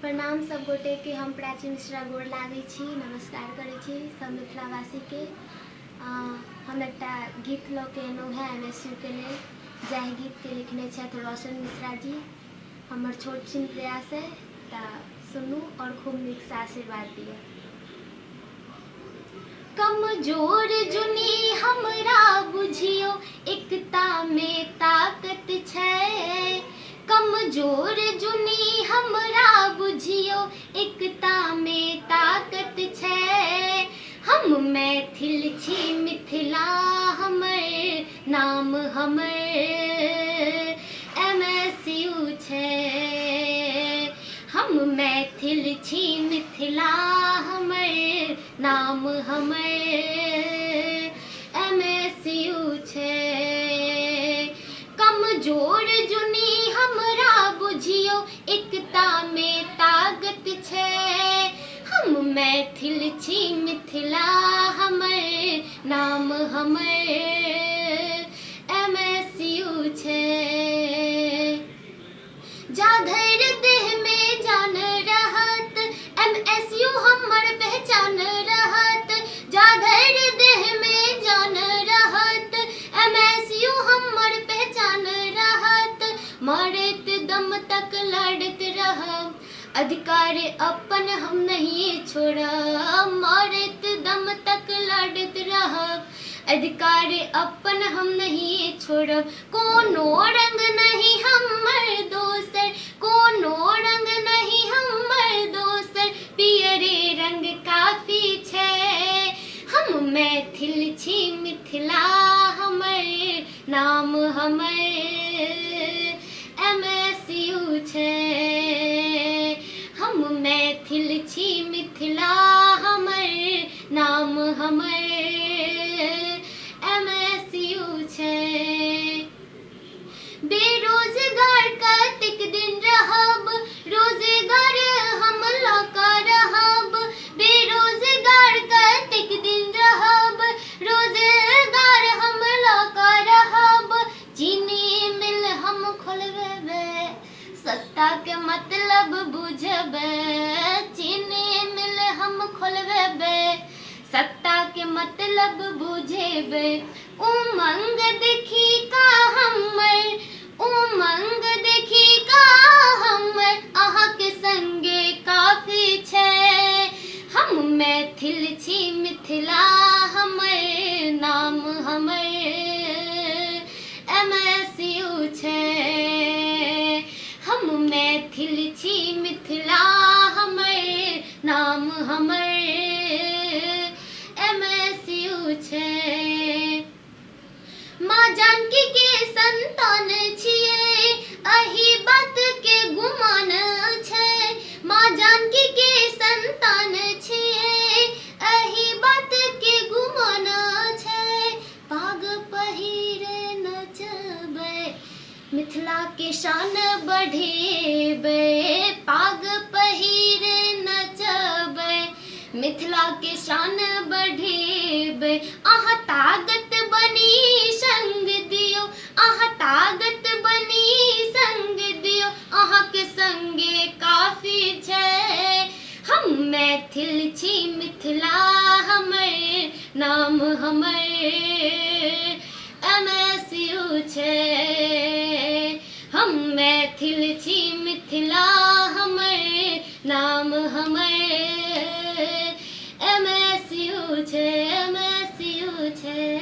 प्रणाम सब गोटे के। हम प्राची मिश्रा गोड़ लागे छी, नमस्कार करे छी सब मिथिलावासी के। हम एक गीत ल के एलहुँ है MSU के लिए, जाहि गीत के लिखने छथि रोशन मिश्रा जी। हमर छोट छिन प्रयास है, सुनू और खूब नीक से आशीर्वाद दियो। कमजोर जुनी हमरा बुझियो, एकता में ताकत छै। कमजोर जुनी हमरा बुझियो, एकता में ताकत छै। हम मैथिल छी, मिथिला हमर नाम, हमर MSU छै। हम मैथिल छी, मिथिला हमर नाम, हमर MSU छै। कमजोर जुनी हमरा बुझियो, एकता में ताकत छै। हम मैथिल छी, मिथिला हमर नाम, हमर MSU छै। जाधर देह में जान रहत, MSU हमर पहचान रहत। जाधर देह में जान रहत, MSU हमर पहचान रहत। मरत दम तक लड़त रहब, अधिकार अपन हम नहीं छोड़ब। मरत दम तक लड़त रहब, अधिकार अपन हम नहीं छोड़ब। कोनो रंग नहीं हमर दोसर, कोनो रंग नहीं हमर दोसर, पियरे रंग काफी छै। हम मैथिल छी, मिथिला हमर नाम, हमर MSU छै। हम मैथिल छी, मिथिला हमर नाम, हमर MSU छै। बेरोजगार कतेक दिन रहब, रोजगार हम लौका रहब। बेरोजगार कतेक दिन रहब, रोजगार हम लौका रहब। चीनी मिल हम खोलबेबे, सत्ता के मतलब बुझबे। चीनी मिल हम खोलबेबे, सत्ता के मतलब बुझेबे। उमंग देखी का हमर, उमंग देखी का हमर, अहाँ के संगे काफी छै। हम मैथिल छी, मिथिला हमर नाम, हमर MSU छै। हम मैथिल छी, मिथिला हमर नाम, हमर MSU छै। माँ जानकी के संतान छियै, एही बात के गुमान छै। माँ जानकी के संतान छियै, एही बात के गुमान छै। पाग पहिरे नचबै, मिथिला के शान बढ़ेबै। पाग पहिरे नचबै, मिथिला के शान बढ़ेबै। अहाँ ताकत बनी संग दियो, अहाँ ताकत बनी संग दियो, अहाँ के संगे काफी छै। हम मैथिल छी, मिथिला हमर नाम, हमर MSU छै। हम मैथिल छी, मिथिला हमर नाम, हमर MSU छै, MSU छै।